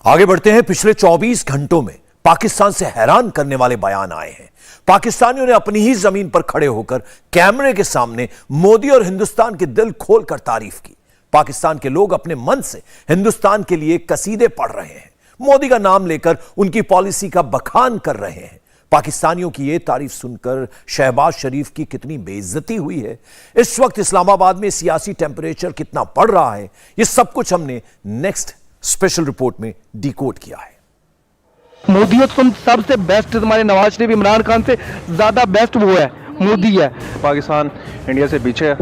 आगे बढ़ते हैं। पिछले 24 घंटों में पाकिस्तान से हैरान करने वाले बयान आए हैं। पाकिस्तानियों ने अपनी ही जमीन पर खड़े होकर कैमरे के सामने मोदी और हिंदुस्तान की दिल खोलकर तारीफ की। पाकिस्तान के लोग अपने मन से हिंदुस्तान के लिए कसीदे पढ़ रहे हैं, मोदी का नाम लेकर उनकी पॉलिसी का बखान कर रहे हैं। पाकिस्तानियों की यह तारीफ सुनकर शहबाज शरीफ की कितनी बेइज्जती हुई है। इस वक्त इस्लामाबाद में सियासी टेंपरेचर कितना बढ़ रहा है, यह सब कुछ हमने नेक्स्ट स्पेशल रिपोर्ट में डिकोड किया है। मोदी और तुम सबसे बेस्ट, तुम्हारे नवाज शरीफ इमरान खान से ज्यादा बेस्ट वो है, मोदी है। पाकिस्तान इंडिया से पीछे है,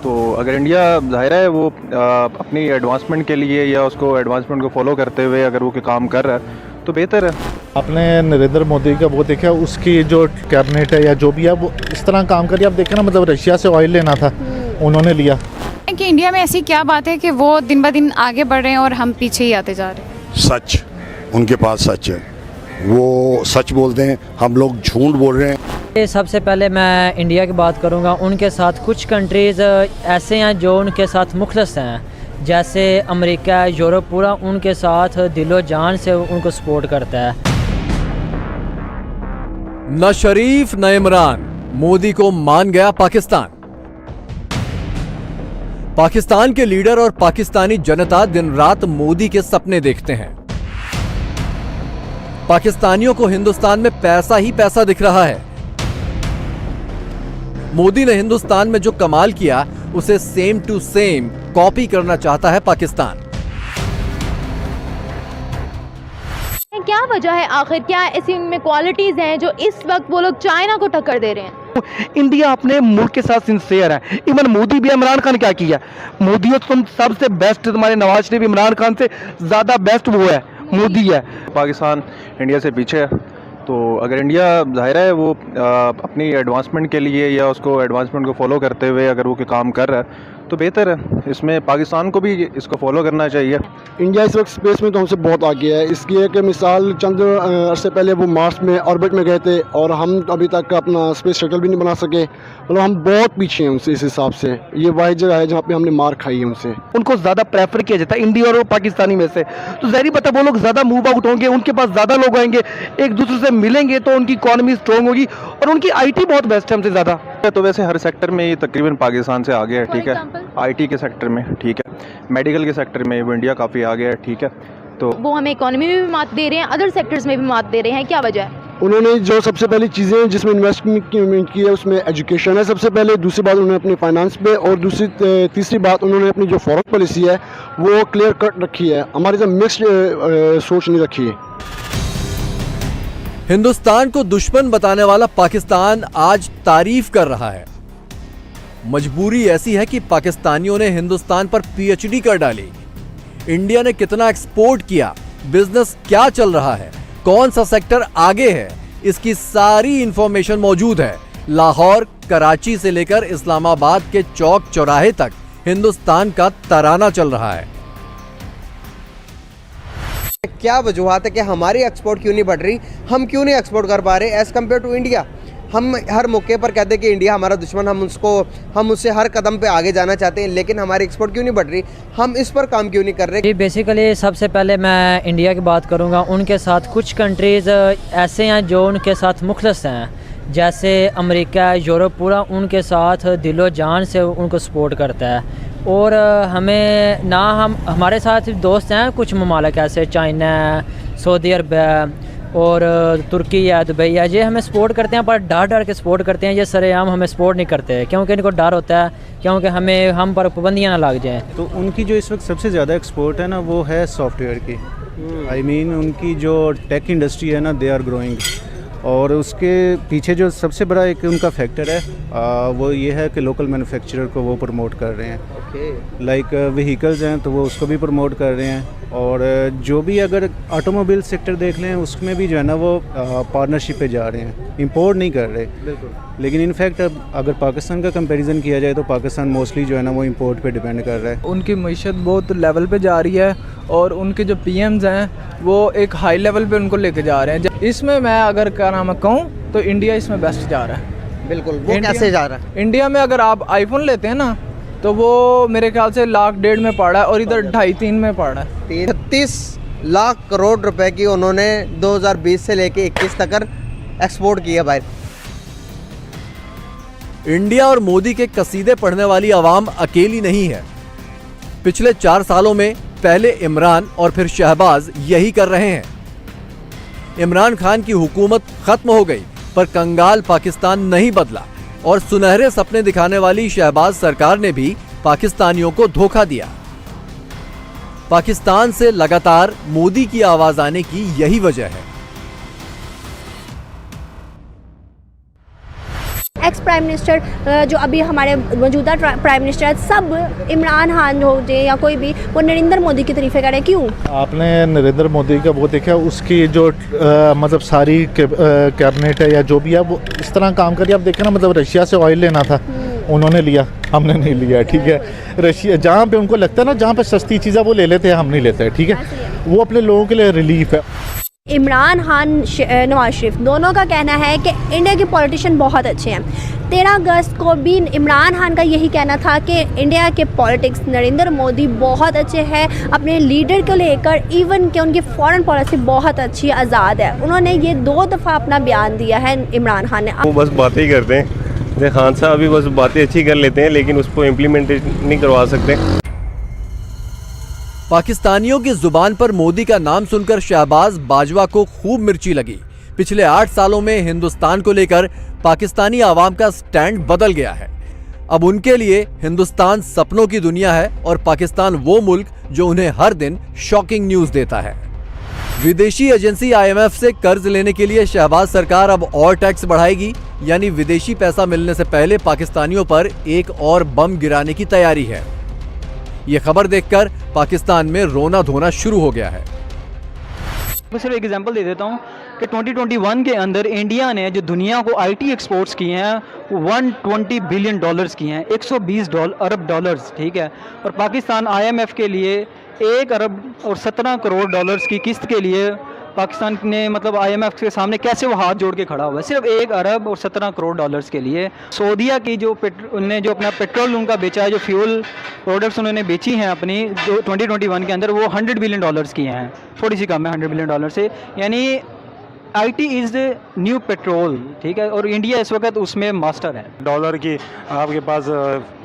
तो अगर इंडिया जाहिर है वो अपनी एडवांसमेंट के लिए या उसको एडवांसमेंट को फॉलो करते हुए अगर वो काम कर रहा है तो बेहतर है। आपने नरेंद्र मोदी का वो देखा, उसकी जो कैबिनेट है या जो भी है वो इस तरह काम करिए। आप देखें ना, मतलब रशिया से ऑयल लेना था, उन्होंने लिया। कि इंडिया में ऐसी क्या बात है कि वो दिन ब दिन आगे बढ़ रहे हैं और हम पीछे ही आते जा रहे हैं। सच, उनके पास सच है, वो सच बोलते हैं, हम लोग झूठ बोल रहे हैं। सबसे पहले मैं इंडिया की बात करूंगा। उनके साथ कुछ कंट्रीज़ ऐसे हैं जो उनके साथ मुखलस हैं, जैसे अमेरिका, यूरोप पूरा उनके साथ दिलो जान से उनको सपोर्ट करता है। न शरीफ न इमरान, मोदी को मान गया पाकिस्तान। पाकिस्तान के लीडर और पाकिस्तानी जनता दिन रात मोदी के सपने देखते हैं। पाकिस्तानियों को हिंदुस्तान में पैसा ही पैसा दिख रहा है। मोदी ने हिंदुस्तान में जो कमाल किया उसे सेम टू सेम कॉपी करना चाहता है पाकिस्तान। क्या वजह है आखिर, क्या ऐसी उनमें क्वालिटीज हैं जो इस वक्त वो लोग चाइना को टक्कर दे रहे हैं? इंडिया अपने मुल्क के साथ सिंसियर है। इवन मोदी भी, इमरान खान क्या किया, मोदी और तुम सबसे बेस्ट, तुम्हारे नवाज शरीफ इमरान खान से ज्यादा बेस्ट वो है, मोदी है। पाकिस्तान इंडिया से पीछे है, तो अगर इंडिया जाहिर है वो अपनी एडवांसमेंट के लिए या उसको एडवांसमेंट को फॉलो करते हुए अगर वो काम कर रहा है तो बेहतर है। इसमें पाकिस्तान को भी इसको फॉलो करना चाहिए। इंडिया इस वक्त स्पेस में तो हमसे बहुत आगे है। इसकी एक मिसाल, चंद अरसे पहले वो मार्स में ऑर्बिट में गए थे और हम अभी तक अपना स्पेस शटल भी नहीं बना सके। मतलब हम बहुत पीछे हैं उनसे। इस हिसाब से ये वाहिद जगह है जहाँ पे हमने मार खाई है उनसे। उनको ज़्यादा प्रेफर किया जाता है इंडिया और पाकिस्तानी में से, तो ज़ाहिर पता वो लोग ज़्यादा मूव आउट होंगे, उनके पास ज़्यादा लोग आएंगे, एक दूसरे से मिलेंगे तो उनकी इकॉनमी स्ट्रॉन्ग होगी और उनकी IT बहुत बेस्ट है हमसे ज़्यादा। तो वैसे हर सेक्टर में ये तकरीबन पाकिस्तान से आगे है, ठीक है। IT के सेक्टर में ठीक है, मेडिकल के सेक्टर में वो इंडिया काफ़ी आगे है, ठीक है। तो वो हमें इकोनॉमी में भी मात दे रहे हैं, अदर सेक्टर्स में भी मात दे रहे हैं, क्या वजह है? उन्होंने जो सबसे पहली चीज़ें जिसमें इन्वेस्टमेंट की है उसमें एजुकेशन है सबसे पहले, दूसरी बात उन्होंने अपनी फाइनेंस पे, और तीसरी बात उन्होंने अपनी जो फॉरेन पॉलिसी है वो क्लियर कट रखी है। हमारी जो मिक्स्ड सोच नहीं रखी है। हिंदुस्तान को दुश्मन बताने वाला पाकिस्तान आज तारीफ कर रहा है। मजबूरी ऐसी है कि पाकिस्तानियों ने हिंदुस्तान पर PhD कर डाली। इंडिया ने कितना एक्सपोर्ट किया, बिजनेस क्या चल रहा है, कौन सा सेक्टर आगे है, इसकी सारी इंफॉर्मेशन मौजूद है। लाहौर, कराची से लेकर इस्लामाबाद के चौक चौराहे तक हिंदुस्तान का तराना चल रहा है। क्या वजूहत है कि हमारी एक्सपोर्ट क्यों नहीं बढ़ रही, हम क्यों नहीं एक्सपोर्ट कर पा रहे एज कम्पेयर टू इंडिया? हम हर मौके पर कहते हैं कि इंडिया हमारा दुश्मन, हम उससे हर कदम पे आगे जाना चाहते हैं, लेकिन हमारी एक्सपोर्ट क्यों नहीं बढ़ रही, हम इस पर काम क्यों नहीं कर रहे? जी बेसिकली सबसे पहले मैं इंडिया की बात करूंगा। उनके साथ कुछ कंट्रीज़ ऐसे हैं जो उनके साथ मुखलस हैं, जैसे अमेरिका, यूरोप पूरा उनके साथ दिलो जान से उनको सपोर्ट करता है। और हमें ना, हमारे साथ दोस्त हैं कुछ ममालिक ऐसे, चाइना, सऊदी अरब और तुर्की है, दुबई है, ये हमें सपोर्ट करते हैं, पर डर के सपोर्ट करते हैं। ये सरेआम हमें सपोर्ट नहीं करते क्योंकि इनको डर होता है क्योंकि हम पर पाबंदियाँ ना लग जाएँ। तो उनकी जो इस वक्त सबसे ज़्यादा एक्सपोर्ट है ना वो है सॉफ्टवेयर की। I mean, उनकी जो टेक इंडस्ट्री है ना, दे आर ग्रोइंग। और उसके पीछे जो सबसे बड़ा एक उनका फैक्टर है वो ये है कि लोकल मैन्युफैक्चरर को वो प्रमोट कर रहे हैं। लाइक व्हीकल्स हैं तो वो उसको भी प्रमोट कर रहे हैं। और जो भी अगर ऑटोमोबाइल सेक्टर देख लें उसमें भी जो है ना वो पार्टनरशिप पे जा रहे हैं, इंपोर्ट नहीं कर रहे। बिल्कुल। लेकिन इनफैक्ट अगर पाकिस्तान का कंपैरिजन किया जाए तो पाकिस्तान मोस्टली जो है ना वो इंपोर्ट पे डिपेंड कर रहा है। उनकी मईशत बहुत लेवल पे जा रही है और उनके जो PMs हैं वो एक हाई लेवल पे उनको लेके जा रहे हैं। इसमें मैं अगर क्या नाम कहूँ तो इंडिया इसमें बेस्ट जा रहा है। बिल्कुल। वो कैसे जा रहा है? इंडिया में अगर आप iPhone लेते हैं ना तो वो मेरे ख्याल से 1.5 लाख में पड़ रहा है और इधर 2.5-3 में पड़ रहा है। 36 लाख करोड़ रुपए की उन्होंने 2020 से लेके 21 तक एक्सपोर्ट किया बाहर। इंडिया और मोदी के कसीदे पढ़ने वाली आवाम अकेली नहीं है। पिछले 4 सालों में पहले इमरान और फिर शहबाज यही कर रहे हैं। इमरान खान की हुकूमत खत्म हो गई पर कंगाल पाकिस्तान नहीं बदला और सुनहरे सपने दिखाने वाली शहबाज सरकार ने भी पाकिस्तानियों को धोखा दिया। पाकिस्तान से लगातार मोदी की आवाज आने की यही वजह है। एक्स प्राइम मिनिस्टर जो अभी हमारे मौजूदा प्राइम मिनिस्टर है, सब इमरान खान हो जाए या कोई भी, वो नरेंद्र मोदी की तारीफ़ें करें। क्यों? आपने नरेंद्र मोदी का वो देखा, उसकी जो मतलब सारी कैबिनेट है या जो भी है वो इस तरह काम करिए। आप देखें ना, मतलब रशिया से ऑयल लेना था, उन्होंने लिया, हमने नहीं लिया। ठीक है, रशिया जहाँ पे उनको लगता है ना, जहाँ पे सस्ती चीज़ें वो ले लेते हैं, हम नहीं लेते। ठीक है, वो अपने लोगों के लिए रिलीफ है। इमरान खान नवाज शरीफ दोनों का कहना है कि इंडिया के पॉलिटिशियन बहुत अच्छे हैं। 13 अगस्त को भी इमरान खान का यही कहना था कि इंडिया के पॉलिटिक्स नरेंद्र मोदी बहुत अच्छे हैं अपने लीडर को लेकर, इवन कि उनकी फॉरेन पॉलिसी बहुत अच्छी आज़ाद है। उन्होंने ये 2 दफ़ा अपना बयान दिया है इमरान खान ने। वो बस बातें ही करते हैं, खान साहब भी बस बातें अच्छी कर लेते हैं लेकिन उसको इम्प्लीमेंट नहीं करवा सकते। पाकिस्तानियों की जुबान पर मोदी का नाम सुनकर शहबाज बाजवा को खूब मिर्ची लगी। पिछले 8 सालों में हिंदुस्तान को लेकर पाकिस्तानी आवाम का स्टैंड बदल गया है। अब उनके लिए हिंदुस्तान सपनों की दुनिया है और पाकिस्तान वो मुल्क जो उन्हें हर दिन शॉकिंग न्यूज देता है। विदेशी एजेंसी IMF से कर्ज लेने के लिए शहबाज सरकार अब और टैक्स बढ़ाएगी, यानी विदेशी पैसा मिलने से पहले पाकिस्तानियों पर एक और बम गिराने की तैयारी है। ये खबर देखकर पाकिस्तान में रोना धोना शुरू हो गया है। मैं सिर्फ एक एग्जांपल दे देता हूँ कि 2021 के अंदर इंडिया ने जो दुनिया को IT एक्सपोर्ट्स किए हैं $120 बिलियन किए हैं, 120 अरब डॉलर्स। ठीक है, और पाकिस्तान IMF के लिए 1 अरब और 17 करोड़ डॉलर्स की किस्त के लिए पाकिस्तान ने मतलब IMF के सामने कैसे वो हाथ जोड़ के खड़ा हुआ है, सिर्फ 1 अरब और 17 करोड़ डॉलर्स के लिए। सऊदीया की जो उन्होंने जो अपना पेट्रोल उनका बेचा है, जो फ्यूल प्रोडक्ट्स उन्होंने बेची हैं अपनी, जो 2021 के अंदर वो $100 बिलियन की हैं, थोड़ी सी कम है $100 बिलियन से। यानी IT is the new petrol. ठीक है, और इंडिया इस वक्त उसमें मास्टर है। डॉलर की आपके पास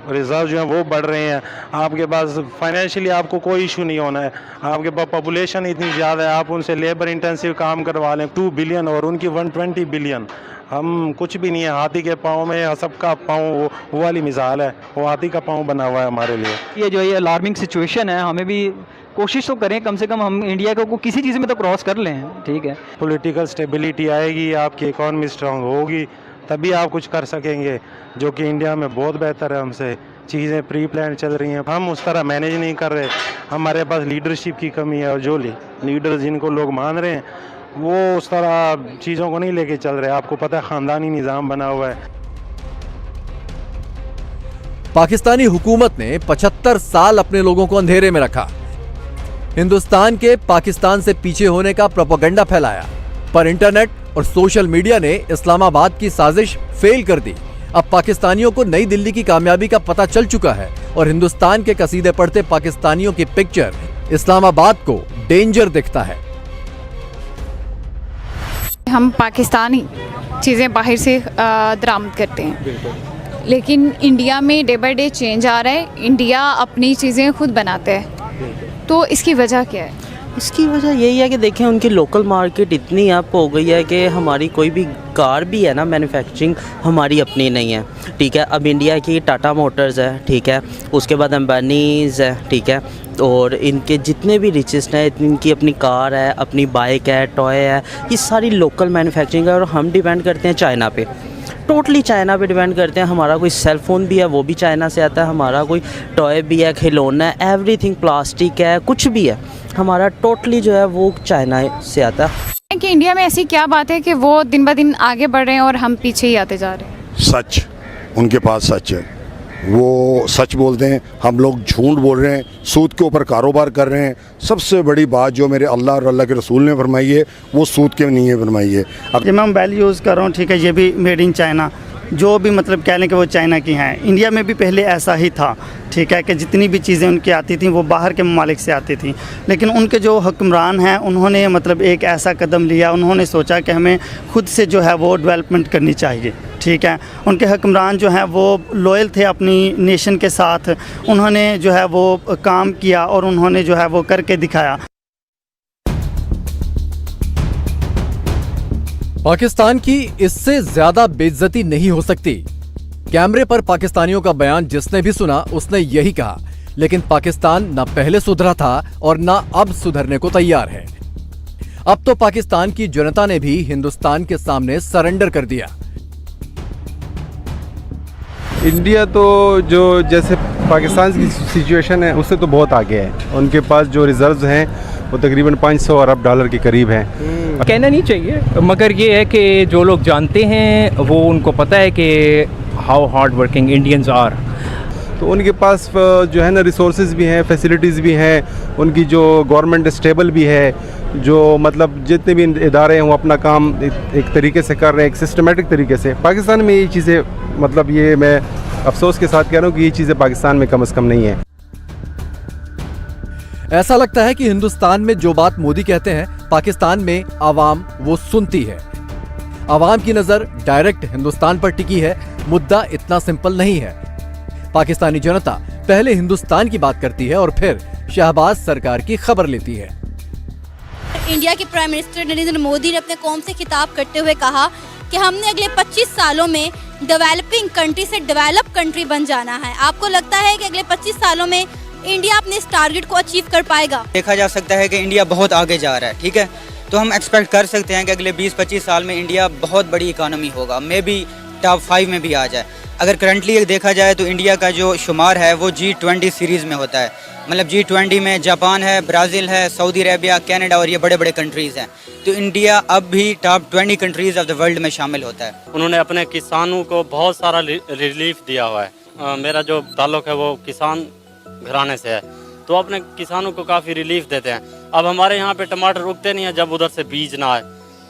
रिजर्व जो है वो बढ़ रहे हैं, आपके पास फाइनेंशियली आपको कोई इशू नहीं होना है, आपके पास पॉपुलेशन इतनी ज़्यादा है, आप उनसे लेबर इंटेंसिव काम करवा लें। 2 बिलियन और उनकी 120 बिलियन, हम कुछ भी नहीं है। हाथी के पाँव में सबका पाँव वो वाली मिसाल है, वो हाथी का पाँव बना हुआ है हमारे लिए। ये जो ये अलार्मिंग सिचुएशन है, हमें भी कोशिश तो करें कम से कम हम इंडिया को किसी चीज़ में तो क्रॉस कर लें। ठीक है, पॉलिटिकल स्टेबिलिटी आएगी, आपकी इकॉनमी स्ट्रांग होगी, तभी आप कुछ कर सकेंगे, जो कि इंडिया में बहुत बेहतर है हमसे। चीज़ें प्री प्लान चल रही हैं, हम उस तरह मैनेज नहीं कर रहे, हमारे पास लीडरशिप की कमी है। और जो लीडर जिनको लोग मान रहे हैं वो उस तरह चीज़ों को नहीं लेके चल रहे। आपको पता है ख़ानदानी निज़ाम बना हुआ है। पाकिस्तानी हुकूमत ने 75 साल अपने लोगों को अंधेरे में रखा, हिंदुस्तान के पाकिस्तान से पीछे होने का प्रोपेगेंडा फैलाया, पर इंटरनेट और सोशल मीडिया ने इस्लामाबाद की साजिश फेल कर दी। अब पाकिस्तानियों को नई दिल्ली की कामयाबी का पता चल चुका है और हिंदुस्तान के कसीदे पढ़ते पाकिस्तानियों की पिक्चर इस्लामाबाद को डेंजर दिखता है। हम पाकिस्तानी चीज़ें बाहर से दरामद करते हैं, लेकिन इंडिया में डे बाय डे चेंज आ रहा है। इंडिया अपनी चीज़ें खुद बनाते हैं, तो इसकी वजह क्या है? इसकी वजह यही है कि देखें उनकी लोकल मार्केट इतनी अप हो गई है कि हमारी कोई भी कार भी है ना, मैन्युफैक्चरिंग हमारी अपनी नहीं है। ठीक है, अब इंडिया की टाटा मोटर्स है, ठीक है, उसके बाद अंबानीज़ है, ठीक है, और इनके जितने भी रिचेस्ट हैं इनकी अपनी कार है, अपनी बाइक है, टॉय है, ये सारी लोकल मैन्युफैक्चरिंग है। और हम डिपेंड करते हैं चाइना पे, टोटली चाइना पे डिपेंड करते हैं। हमारा कोई सेल फ़ोन भी है वो भी चाइना से आता है, हमारा कोई टॉय भी है, खिलौना है, एवरीथिंग, प्लास्टिक है, कुछ भी है हमारा टोटली जो है वो चाइना से आता है। कि इंडिया में ऐसी क्या बात है कि वो दिन ब दिन आगे बढ़ रहे हैं और हम पीछे ही आते जा रहे हैं? सच, उनके पास सच है, वो सच बोलते हैं, हम लोग झूठ बोल रहे हैं, सूद के ऊपर कारोबार कर रहे हैं। सबसे बड़ी बात जो मेरे अल्लाह और अल्लाह के रसूल ने फरमाई है वो सूद के नहीं है फरमाई है। अब मैं मोबाइल यूज़ कर रहा हूँ, ठीक है, ये भी मेड इन चाइना, जो भी मतलब कह लें कि वो चाइना की हैं। इंडिया में भी पहले ऐसा ही था, ठीक है, कि जितनी भी चीज़ें उनकी आती थी वो बाहर के ममालिक से आती थी। लेकिन उनके जो हुक्मरान हैं उन्होंने मतलब एक ऐसा कदम लिया, उन्होंने सोचा कि हमें खुद से जो है वो डेवलपमेंट करनी चाहिए, ठीक है। उनके हुक्मरान जो हैं वो लॉयल थे अपनी नेशन के साथ, उन्होंने जो है वो काम किया और उन्होंने जो है वो करके दिखाया। पाकिस्तान की इससे ज्यादा बेइज्जती नहीं हो सकती। कैमरे पर पाकिस्तानियों का बयान जिसने भी सुना उसने यही कहा, लेकिन पाकिस्तान न पहले सुधरा था और न अब सुधरने को तैयार है। अब तो पाकिस्तान की जनता ने भी हिंदुस्तान के सामने सरेंडर कर दिया। इंडिया तो जो जैसे पाकिस्तान की सिचुएशन है उससे तो बहुत आगे है। उनके पास जो रिजर्व्स हैं वो तकरीबन 500 अरब डॉलर के करीब हैं। कहना नहीं चाहिए, मगर ये है कि जो लोग जानते हैं वो उनको पता है कि how hard working Indians are. तो उनके पास जो है ना रिसोर्सेज भी हैं, फैसिलिटीज़ भी हैं, उनकी जो गवर्नमेंट स्टेबल भी है, जो मतलब जितने भी इदारे हैं वो अपना काम एक तरीके से कर रहे हैं, एक सिस्टमेटिक तरीके से। पाकिस्तान में ये चीज़ें मतलब ये मैं अफसोस के साथ कह रहा हूँ कि ये चीज़ें पाकिस्तान में कम से कम नहीं है। ऐसा लगता है कि हिंदुस्तान में जो बात मोदी कहते हैं पाकिस्तान में आवाम वो सुनती है। आवाम की नजर डायरेक्ट हिंदुस्तान पर टिकी है। मुद्दा इतना सिंपल नहीं है। पाकिस्तानी जनता पहले हिंदुस्तान की बात करती है और फिर शहबाज सरकार की खबर लेती है। इंडिया के प्राइम मिनिस्टर नरेंद्र मोदी ने अपने कौम से खिताब करते हुए कहा कि हमने अगले 25 सालों में डेवलपिंग कंट्री से डेवलप कंट्री बन जाना है। आपको लगता है कि अगले 25 सालों में इंडिया अपने इस टारगेट को अचीव कर पाएगा? देखा जा सकता है कि इंडिया बहुत आगे जा रहा है, ठीक है, तो हम एक्सपेक्ट कर सकते हैं कि अगले 20-25 साल में इंडिया बहुत बड़ी इकोनॉमी होगा, मे बी टॉप 5 में भी आ जाए। अगर करंटली देखा जाए तो इंडिया का जो शुमार है वो G20 सीरीज़ में होता है, मतलब G20 में जापान है, ब्राज़ील है, सऊदी अरेबिया, कनाडा और ये बड़े बड़े कंट्रीज़ हैं। तो इंडिया अब भी top 20 countries of the world में शामिल होता है। उन्होंने अपने किसानों को बहुत सारा रिलीफ दिया हुआ है। मेरा जो ताल्लुक़ है वो किसान घराने से है, तो अपने किसानों को काफ़ी रिलीफ देते हैं। अब हमारे यहाँ पे टमाटर उगते नहीं है जब उधर से बीज ना आए,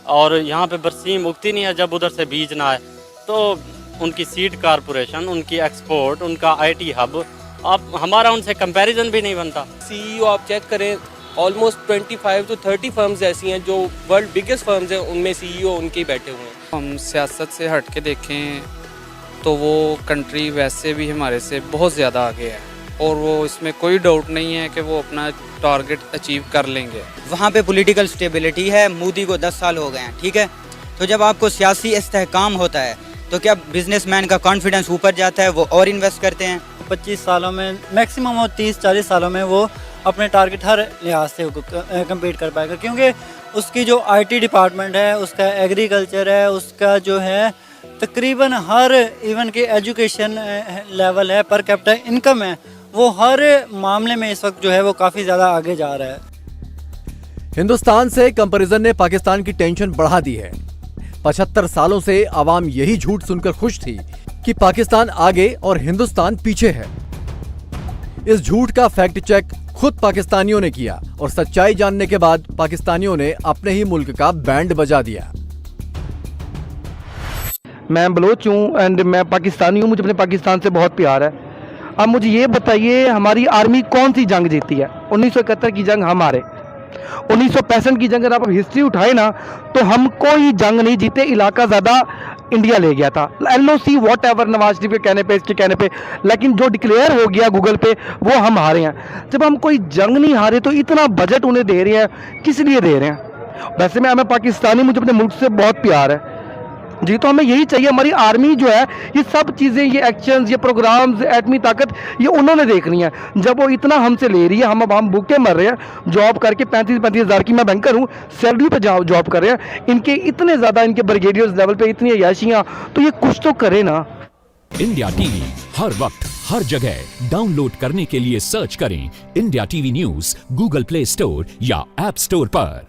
और यहाँ पे बरसीम उगती नहीं है जब उधर से बीज ना आए। तो उनकी सीड कारपोरेशन, उनकी एक्सपोर्ट, उनका IT हब, अब हमारा उनसे कंपैरिजन भी नहीं बनता। CEO आप चेक करें, ऑलमोस्ट 25 to 30 फर्म्स ऐसी हैं जो वर्ल्ड बिगेस्ट फर्म्स हैं, उनमें CEO उनके ही बैठे हुए हैं। हम सियासत से हट के देखें तो वो कंट्री वैसे भी हमारे से बहुत ज़्यादा आगे है, और वो इसमें कोई डाउट नहीं है कि वो अपना टारगेट अचीव कर लेंगे। वहाँ पे पॉलिटिकल स्टेबिलिटी है। मोदी को 10 साल हो गए हैं, ठीक है, तो जब आपको सियासी इस्तेहकाम होता है तो क्या बिजनेसमैन का कॉन्फिडेंस ऊपर जाता है, वो और इन्वेस्ट करते हैं। 25 सालों में मैक्सिमम और 30-40 सालों में वो अपने टारगेट हर लिहाज से कम्पीट कर पाएगा, क्योंकि उसकी जो IT डिपार्टमेंट है, उसका एग्रीकल्चर है, उसका जो है तकरीबन हर इवन के एजुकेशन लेवल है, पर कैपिटा इनकम है, वो हर मामले में इस वक्त जो है वो काफ़ी ज़्यादा आगे जा रहा है। हिंदुस्तान से कंपैरिजन ने पाकिस्तान की टेंशन बढ़ा दी है। 75 सालों से आवाम यही झूठ सुनकर खुश थी कि पाकिस्तान आगे और हिंदुस्तान पीछे है। इस झूठ का फैक्ट चेक खुद पाकिस्तानियों ने किया और सच्चाई जानने के बाद पाकिस्तानियों ने अपने ही मुल्क का बैंड बजा दिया। मैं बलोच हूँ एंड मैं पाकिस्तानी हूँ, मुझे अपने पाकिस्तान से बहुत प्यार है। अब मुझे ये बताइए, हमारी आर्मी कौन सी जंग जीती है? 1971 की जंग हम हारे, 1965 की जंग अगर आप हिस्ट्री उठाए ना तो हम कोई जंग नहीं जीते, इलाका ज़्यादा इंडिया ले गया था। LOC what ever Nawaz Sharif के कहने पे, इसके कहने पे, लेकिन जो डिक्लेयर हो गया गूगल पे वो हम हारे हैं। जब हम कोई जंग नहीं हारे तो इतना बजट उन्हें दे रहे हैं, किस लिए दे रहे हैं? वैसे मैं पाकिस्तानी, मुझे अपने मुल्क से बहुत प्यार है जी, तो हमें यही चाहिए। हमारी आर्मी जो है ये सब चीज़ें, ये एक्शंस, ये प्रोग्राम्स, एटमी ताकत, ये उन्होंने देखनी है। जब वो इतना हमसे ले रही है, हम भूखे मर रहे हैं, जॉब करके 35-35 हज़ार की मैं बैंकर हूँ, सैलरी पे जॉब कर रहे हैं, इनके इतने ज़्यादा, इनके ब्रिगेडियर्स लेवल पे इतनी अय्याशियाँ, तो ये कुछ तो करे ना। इंडिया टीवी हर वक्त हर जगह डाउनलोड करने के लिए सर्च करें India TV news Google play store या ऐप स्टोर पर।